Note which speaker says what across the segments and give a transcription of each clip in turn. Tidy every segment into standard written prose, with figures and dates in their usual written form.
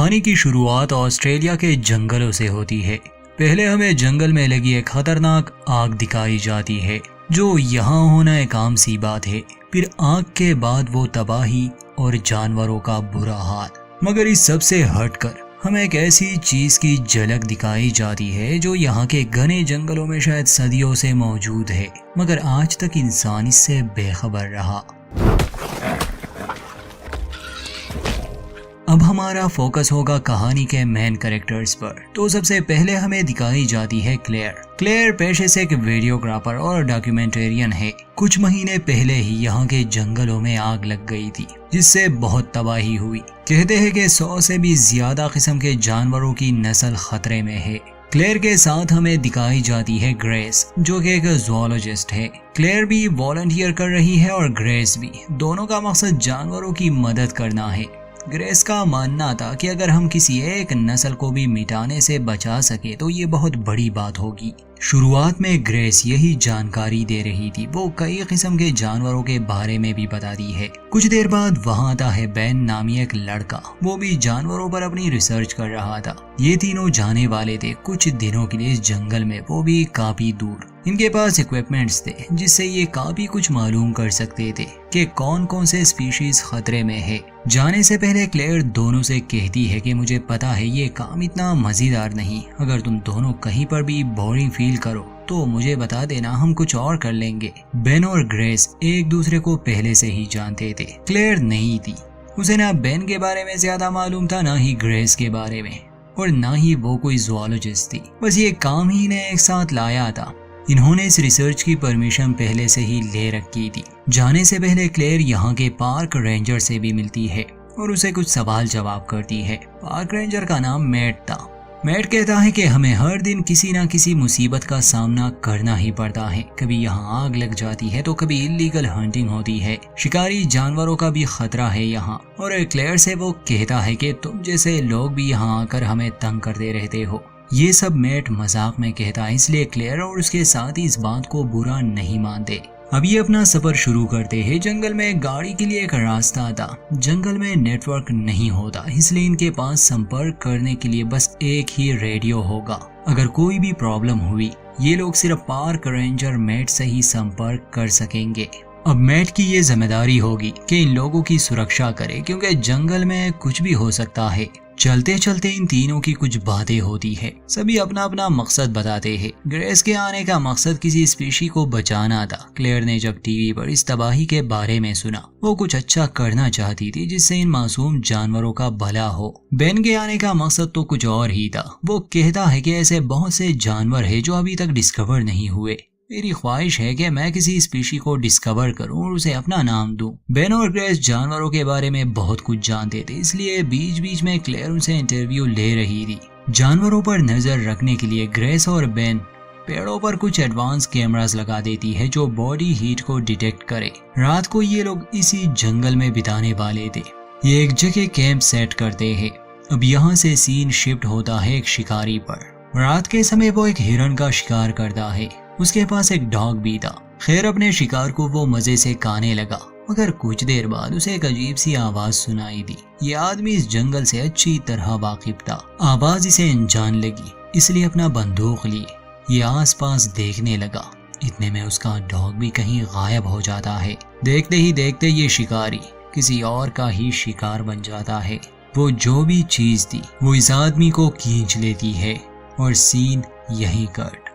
Speaker 1: कहानी की शुरुआत ऑस्ट्रेलिया के जंगलों से होती है। पहले हमें जंगल में लगी एक खतरनाक आग दिखाई जाती है, जो यहाँ होना एक आम सी बात है। फिर आग के बाद वो तबाही और जानवरों का बुरा हाल। मगर इस सब से हटकर हमें एक ऐसी चीज की झलक दिखाई जाती है जो यहाँ के घने जंगलों में शायद सदियों से मौजूद है, मगर आज तक इंसान इससे बेखबर रहा। अब हमारा फोकस होगा कहानी के मेन कैरेक्टर्स पर। तो सबसे पहले हमें दिखाई जाती है क्लेयर। क्लेयर पेशे से एक वीडियोग्राफर और डॉक्यूमेंटेरियन है। कुछ महीने पहले ही यहाँ के जंगलों में आग लग गई थी, जिससे बहुत तबाही हुई। कहते हैं कि 100 से भी ज्यादा किस्म के जानवरों की नस्ल खतरे में है। क्लेयर के साथ हमें दिखाई जाती है ग्रेस, जो कि एक जूलॉजिस्ट है। क्लेयर भी वॉलंटियर कर रही है और ग्रेस भी। दोनों का मकसद जानवरों की मदद करना है। ग्रेस का मानना था कि अगर हम किसी एक नस्ल को भी मिटाने से बचा सके तो ये बहुत बड़ी बात होगी। शुरुआत में ग्रेस यही जानकारी दे रही थी। वो कई किस्म के जानवरों के बारे में भी बताती है। कुछ देर बाद वहाँ आता है बेन नामी एक लड़का। वो भी जानवरों पर अपनी रिसर्च कर रहा था। ये तीनों जाने वाले थे कुछ दिनों के लिए इस जंगल में, वो भी काफी दूर। इनके पास इक्विपमेंट्स थे जिससे ये काफी कुछ मालूम कर सकते थे कि कौन कौन से स्पीशीज खतरे में है। जाने से पहले क्लेयर दोनों से कहती है कि मुझे पता है ये काम इतना मजेदार नहीं। अगर तुम दोनों कहीं पर भी बोरिंग फील करो तो मुझे बता देना, हम कुछ और कर लेंगे। बेन और ग्रेस एक दूसरे को पहले से ही जानते थे। क्लेयर नहीं थी, उसे ना बेन के बारे में ज्यादा मालूम था, ना ही ग्रेस के बारे में, और ना ही वो कोई जूलॉजिस्ट थी। बस ये काम ही ने एक साथ लाया था। इन्होंने इस रिसर्च की परमिशन पहले से ही ले रखी थी। जाने से पहले क्लेयर यहाँ के पार्क रेंजर से भी मिलती है और उसे कुछ सवाल जवाब करती है। पार्क रेंजर का नाम मैट था। मैट कहता है कि हमें हर दिन किसी न किसी मुसीबत का सामना करना ही पड़ता है। कभी यहाँ आग लग जाती है तो कभी इलीगल हंटिंग होती है। शिकारी जानवरों का भी खतरा है यहाँ। और क्लेयर से वो कहता है कि तुम जैसे लोग भी यहाँ आकर हमें तंग करते रहते हो। ये सब मैट मजाक में कहता है, इसलिए क्लेयर और उसके साथ ही इस बात को बुरा नहीं मानते। अब ये अपना सफर शुरू करते हैं। जंगल में गाड़ी के लिए एक रास्ता था। जंगल में नेटवर्क नहीं होता, इसलिए इनके पास संपर्क करने के लिए बस एक ही रेडियो होगा। अगर कोई भी प्रॉब्लम हुई ये लोग सिर्फ पार्क रेंजर मैट से ही संपर्क कर सकेंगे। अब मैट की ये जिम्मेदारी होगी कि इन लोगों की सुरक्षा करे, क्योंकि जंगल में कुछ भी हो सकता है। चलते चलते इन तीनों की कुछ बातें होती है। सभी अपना अपना मकसद बताते हैं। ग्रेस के आने का मकसद किसी स्पीशी को बचाना था। क्लेयर ने जब टीवी पर इस तबाही के बारे में सुना, वो कुछ अच्छा करना चाहती थी जिससे इन मासूम जानवरों का भला हो। बेन के आने का मकसद तो कुछ और ही था। वो कहता है कि ऐसे बहुत से जानवर है जो अभी तक डिस्कवर नहीं हुए। मेरी ख्वाहिश है कि मैं किसी स्पीशी को डिस्कवर करूं और उसे अपना नाम दूं। बेन और ग्रेस जानवरों के बारे में बहुत कुछ जानते थे, इसलिए बीच बीच में क्लेयर उनसे इंटरव्यू ले रही थी। जानवरों पर नजर रखने के लिए ग्रेस और बेन पेड़ों पर कुछ एडवांस कैमरास लगा देती है जो बॉडी हीट को डिटेक्ट करे। रात को ये लोग इसी जंगल में बिताने वाले थे। ये एक जगह कैंप सेट करते हैं। अब यहाँ से सीन शिफ्ट होता है एक शिकारी पर। रात के समय वो एक हिरन का शिकार करता है। उसके पास एक डॉग भी था। खैर अपने शिकार को वो मजे से खाने लगा, मगर कुछ देर बाद उसे एक अजीब सी आवाज सुनाई दी। ये आदमी इस जंगल से अच्छी तरह वाकिफ था। आवाज इसे अनजान लगी, इसलिए अपना बंदूक लिए ये आसपास देखने लगा। इतने में उसका डॉग भी कहीं गायब हो जाता है। देखते ही देखते ये शिकारी किसी और का ही शिकार बन जाता है। वो जो भी चीज थी वो इस आदमी को खींच लेती है और सीन यहीं कट।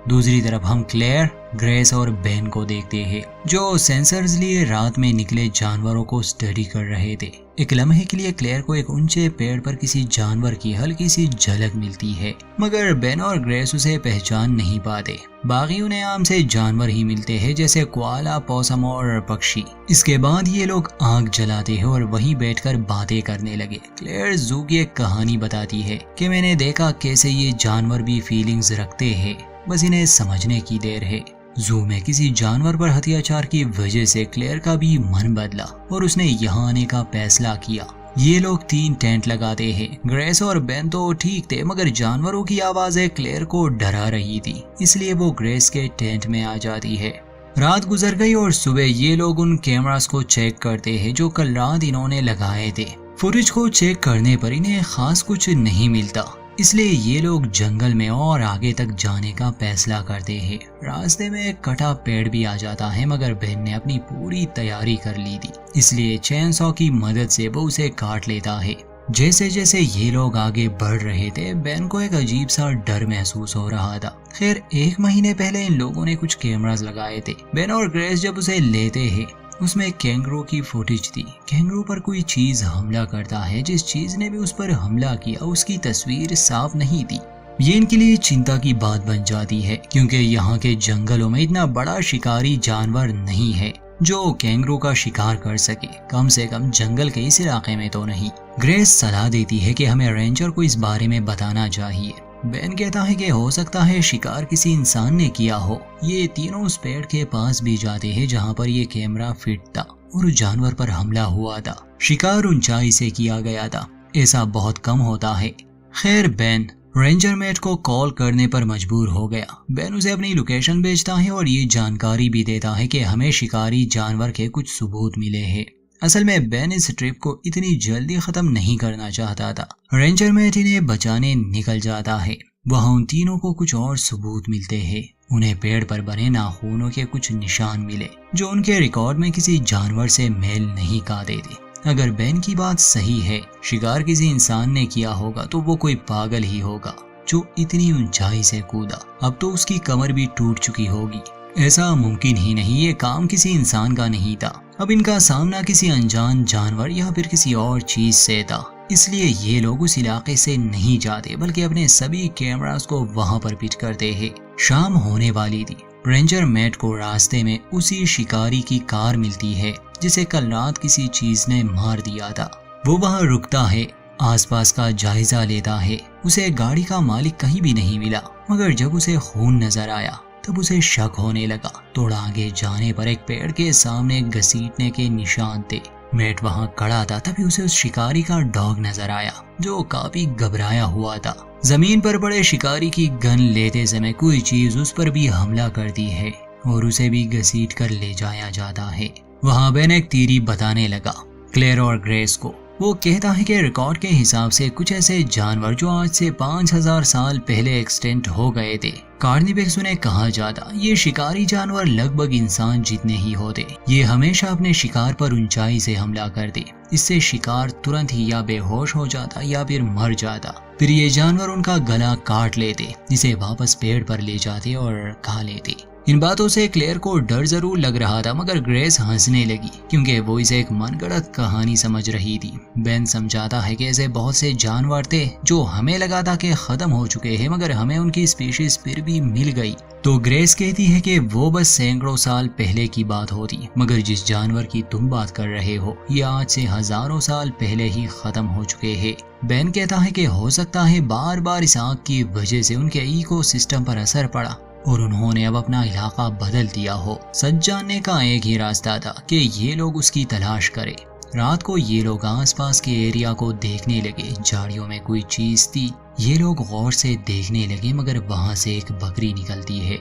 Speaker 1: दूसरी तरफ हम क्लेयर, ग्रेस और बेन को देखते हैं, जो सेंसर्स लिए रात में निकले जानवरों को स्टडी कर रहे थे। एक लम्हे के लिए क्लेयर को एक ऊंचे पेड़ पर किसी जानवर की हल्की सी झलक मिलती है, मगर बेन और ग्रेस उसे पहचान नहीं पाते। बाकी उन्हें आम से जानवर ही मिलते हैं, जैसे कोआला, पॉसम और पक्षी। इसके बाद ये लोग आग जलाते हैं और वहीं बैठकर बातें करने लगे। क्लेयर जू की एक कहानी बताती है कि मैंने देखा कैसे ये जानवर भी फीलिंग्स रखते हैं, बस इन्हें समझने की देर है। जू में किसी जानवर पर अत्याचार की वजह से क्लेयर का भी मन बदला और उसने यहाँ आने का फैसला किया। ये लोग 3 टेंट लगाते हैं। ग्रेस और बेन तो ठीक थे, मगर जानवरों की आवाजें क्लेयर को डरा रही थी, इसलिए वो ग्रेस के टेंट में आ जाती है। रात गुजर गई और सुबह ये लोग उन कैमरास को चेक करते हैं जो कल रात इन्होंने लगाए थे। फुटेज को चेक करने पर इन्हें खास कुछ नहीं मिलता, इसलिए ये लोग जंगल में और आगे तक जाने का फैसला करते हैं। रास्ते में एक कटा पेड़ भी आ जाता है, मगर बेन ने अपनी पूरी तैयारी कर ली थी, इसलिए चेन सॉ की मदद से वो उसे काट लेता है। जैसे जैसे ये लोग आगे बढ़ रहे थे, बेन को एक अजीब सा डर महसूस हो रहा था। खैर, 1 महीने पहले इन लोगों ने कुछ कैमरास लगाए थे। बेन और ग्रेस जब उसे लेते हैं, उसमें कैंगरू की फुटेज थी। कैंगरू पर कोई चीज हमला करता है, जिस चीज ने भी उस पर हमला किया उसकी तस्वीर साफ नहीं थी। ये इनके लिए चिंता की बात बन जाती है, क्योंकि यहाँ के जंगलों में इतना बड़ा शिकारी जानवर नहीं है जो कैंगरू का शिकार कर सके, कम से कम जंगल के इस इलाके में तो नहीं। ग्रेस सलाह देती है कि हमें रेंजर को इस बारे में बताना चाहिए। बेन कहता है कि हो सकता है शिकार किसी इंसान ने किया हो। ये तीनों उस पेड़ के पास भी जाते हैं जहाँ पर ये कैमरा फिट था और उस जानवर पर हमला हुआ था। शिकार ऊंचाई से किया गया था, ऐसा बहुत कम होता है। खैर, बेन रेंजर मेट को कॉल करने पर मजबूर हो गया। बेन उसे अपनी लोकेशन भेजता है और ये जानकारी भी देता है कि हमें शिकारी जानवर के कुछ सबूत मिले हैं। असल में बेन इस ट्रिप को इतनी जल्दी खत्म नहीं करना चाहता था। रेंजर मेट इन्हें बचाने निकल जाता है। वहाँ उन तीनों को कुछ और सबूत मिलते हैं। उन्हें पेड़ पर बने नाखूनों के कुछ निशान मिले जो उनके रिकॉर्ड में किसी जानवर से मेल नहीं खाते थे। अगर बेन की बात सही है, शिकार किसी इंसान ने किया होगा तो वो कोई पागल ही होगा जो इतनी ऊंचाई से कूदा। अब तो उसकी कमर भी टूट चुकी होगी। ऐसा मुमकिन ही नहीं, ये काम किसी इंसान का नहीं था। अब इनका सामना किसी अनजान जानवर या फिर किसी और चीज से था, इसलिए ये लोग उस इलाके से नहीं जाते बल्कि अपने सभी कैमरास को वहां पर फिट करते हैं। शाम होने वाली थी। रेंजर मैट को रास्ते में उसी शिकारी की कार मिलती है जिसे कल रात किसी चीज ने मार दिया था। वो वहां रुकता है, आसपास का जायजा लेता है। उसे गाड़ी का मालिक कहीं भी नहीं मिला, मगर जब उसे खून नजर आया तब उसे शक होने लगा। थोड़ा आगे जाने पर एक पेड़ के सामने घसीटने के निशान थे। मैट वहां खड़ा था, तभी उसे उस शिकारी का डॉग नजर आया जो काफी घबराया हुआ था। जमीन पर पड़े शिकारी की गन लेते समय कोई चीज उस पर भी हमला करती है और उसे भी घसीट कर ले जाया जाता है। वहां बेन एक थ्योरी बताने लगा क्लेयर और ग्रेस को। वो कहता है कि रिकॉर्ड के हिसाब से कुछ ऐसे जानवर जो आज से 5000 साल पहले एक्सटेंट हो गए थे। कार्निवेक्स उन्हें कहा जाता। ये शिकारी जानवर लगभग इंसान जितने ही होते। ये हमेशा अपने शिकार पर ऊंचाई से हमला करते। इससे शिकार तुरंत ही या बेहोश हो जाता या फिर मर जाता। फिर ये जानवर उनका गला काट लेते, जिसे वापस पेड़ पर ले जाते और खा लेते। इन बातों से क्लेयर को डर जरूर लग रहा था, मगर ग्रेस हंसने लगी क्योंकि वो इसे एक मनगढ़ंत कहानी समझ रही थी। बेन समझाता है कि ऐसे बहुत से जानवर थे जो हमें लगा था कि खत्म हो चुके हैं, मगर हमें उनकी स्पीशीज फिर भी मिल गई। तो ग्रेस कहती है कि वो बस सैकड़ों साल पहले की बात होती, मगर जिस जानवर की तुम बात कर रहे हो ये आज से हजारों साल पहले ही खत्म हो चुके हैं। बेन कहता है कि हो सकता है बार बार इस आग की वजह से उनके इकोसिस्टम पर असर पड़ा और उन्होंने अब अपना इलाका बदल दिया हो। सच जानने का एक ही रास्ता था कि ये लोग उसकी तलाश करें। रात को ये लोग आसपास के एरिया को देखने लगे। झाड़ियों में कोई चीज थी। ये लोग गौर से देखने लगे, मगर वहां से एक बकरी निकलती है।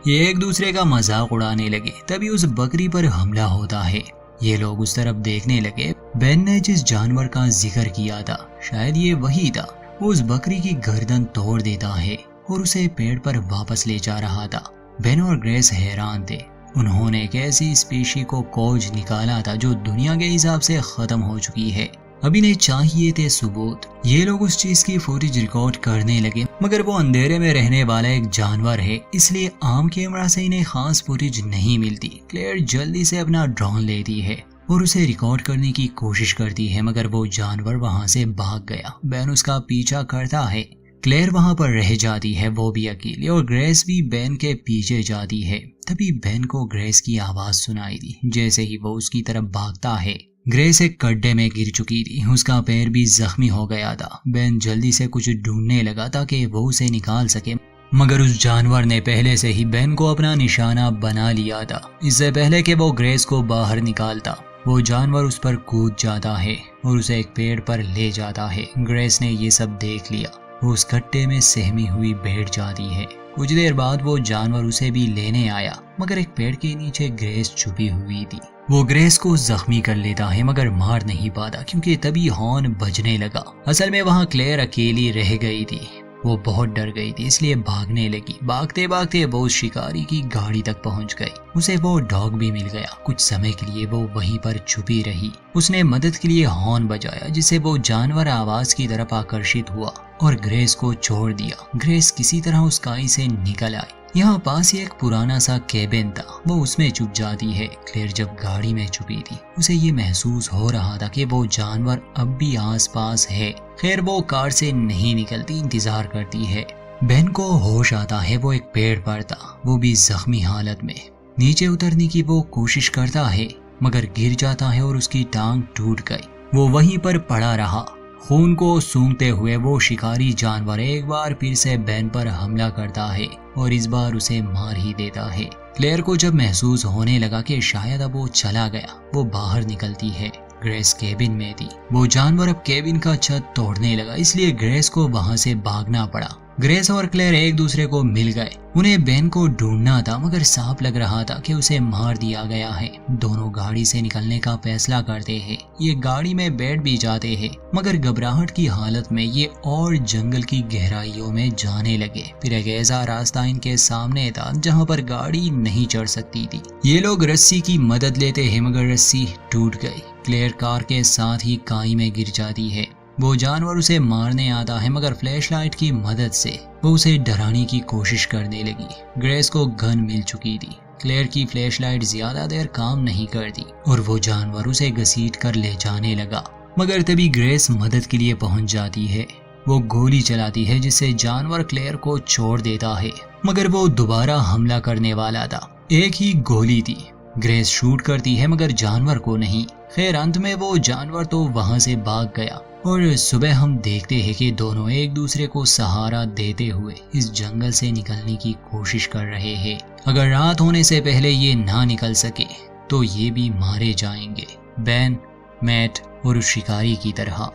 Speaker 1: ये एक दूसरे का मजाक उड़ाने लगे, तभी उस बकरी पर हमला होता है। ये लोग उस तरफ देखने लगे। बेन ने जिस जानवर का जिक्र किया था शायद ये वही था। वो उस बकरी की गर्दन तोड़ देता है और उसे पेड़ पर वापस ले जा रहा था। बेन और ग्रेस हैरान थे। उन्होंने एक ऐसी स्पीशी को खोज निकाला था जो दुनिया के हिसाब से खत्म हो चुकी है। अब इन्हें चाहिए थे सबूत। ये लोग उस चीज की फुटेज रिकॉर्ड करने लगे, मगर वो अंधेरे में रहने वाला एक जानवर है, इसलिए आम कैमरा से इन्हें खास फुटेज नहीं मिलती। क्लेयर जल्दी से अपना ड्रोन लेती है और उसे रिकॉर्ड करने की कोशिश करती है, मगर वो जानवर वहां से भाग गया। बेन उसका पीछा करता है। क्लेयर वहां पर रह जाती है, वो भी अकेली, और ग्रेस भी बेन के पीछे जाती है। तभी बेन को ग्रेस की आवाज सुनाई दी। जैसे ही वो उसकी तरफ भागता है, ग्रेस एक गड्ढे में गिर चुकी थी। उसका पैर भी जख्मी हो गया था। बेन जल्दी से कुछ ढूंढने लगा ताकि वो उसे निकाल सके, मगर उस जानवर ने पहले से ही बेन को अपना निशाना बना लिया था। इससे पहले कि वो ग्रेस को बाहर निकालता, वो जानवर उस पर कूद जाता है और उसे एक पेड़ पर ले जाता है। ग्रेस ने ये सब देख लिया। वो उस गड्ढे में सहमी हुई बैठ जाती है। कुछ देर बाद वो जानवर उसे भी लेने आया, मगर एक पेड़ के नीचे ग्रेस छुपी हुई थी। वो ग्रेस को जख्मी कर लेता है मगर मार नहीं पाता क्योंकि तभी हॉर्न बजने लगा। असल में वहाँ क्लेयर अकेली रह गई थी। वो बहुत डर गई थी इसलिए भागने लगी। भागते भागते वो शिकारी की गाड़ी तक पहुंच गई। उसे वो डॉग भी मिल गया। कुछ समय के लिए वो वहीं पर छुपी रही। उसने मदद के लिए हॉर्न बजाया जिससे वो जानवर आवाज की तरफ आकर्षित हुआ और ग्रेस को छोड़ दिया। ग्रेस किसी तरह उस काई से निकल आई। यहाँ पास ही एक पुराना सा केबिन था। वो उसमें छुप जाती है। क्लेयर जब गाड़ी में छुपी थी उसे ये महसूस हो रहा था कि वो जानवर अब भी आसपास है। खैर वो कार से नहीं निकलती, इंतजार करती है। बेन को होश आता है। वो एक पेड़ पर था, वो भी जख्मी हालत में। नीचे उतरने की वो कोशिश करता है मगर गिर जाता है और उसकी टांग टूट गई। वो वहीं पर पड़ा रहा। खून को सूंघते हुए वो शिकारी जानवर एक बार फिर से बेन पर हमला करता है और इस बार उसे मार ही देता है। क्लेयर को जब महसूस होने लगा कि शायद अब वो चला गया, वो बाहर निकलती है। ग्रेस केबिन में थी। वो जानवर अब केबिन का छत तोड़ने लगा इसलिए ग्रेस को वहां से भागना पड़ा। ग्रेस और क्लेयर एक दूसरे को मिल गए। उन्हें बेन को ढूंढना था मगर साफ लग रहा था कि उसे मार दिया गया है। दोनों गाड़ी से निकलने का फैसला करते हैं। ये गाड़ी में बैठ भी जाते हैं मगर घबराहट की हालत में ये और जंगल की गहराइयों में जाने लगे। फिर एक ऐसा रास्ता इनके सामने था जहाँ पर गाड़ी नहीं चढ़ सकती थी। ये लोग रस्सी की मदद लेते हैं मगर रस्सी टूट गई। क्लेयर कार के साथ ही काई में गिर जाती है। वो जानवर उसे मारने आता है मगर फ्लैशलाइट की मदद से वो उसे डराने की कोशिश करने लगी। ग्रेस को गन मिल चुकी थी। क्लेयर की फ्लैशलाइट ज्यादा देर काम नहीं करती और वो जानवर उसे घसीट कर ले जाने लगा। मगर तभी ग्रेस मदद के लिए पहुंच जाती है। वो गोली चलाती है जिससे जानवर क्लेयर को छोड़ देता है मगर वो दोबारा हमला करने वाला था। एक ही गोली थी। ग्रेस शूट करती है मगर जानवर को नहीं। खैर अंत में वो जानवर तो वहां से भाग गया और सुबह हम देखते हैं कि दोनों एक दूसरे को सहारा देते हुए इस जंगल से निकलने की कोशिश कर रहे हैं। अगर रात होने से पहले ये ना निकल सके तो ये भी मारे जाएंगे, बेन, मैट और उस शिकारी की तरह।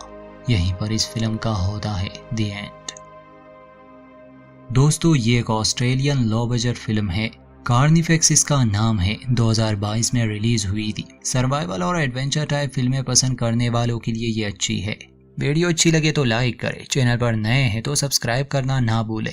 Speaker 1: यहीं पर इस फिल्म का होता है द एंड। दोस्तों ये एक ऑस्ट्रेलियन लो बजट फिल्म है। कार्निफेक्स इसका नाम है। 2022 में रिलीज हुई थी। सर्वाइवल और एडवेंचर टाइप फिल्में पसंद करने वालों के लिए ये अच्छी है। वीडियो अच्छी लगे तो लाइक करें, चैनल पर नए हैं तो सब्सक्राइब करना ना भूलें।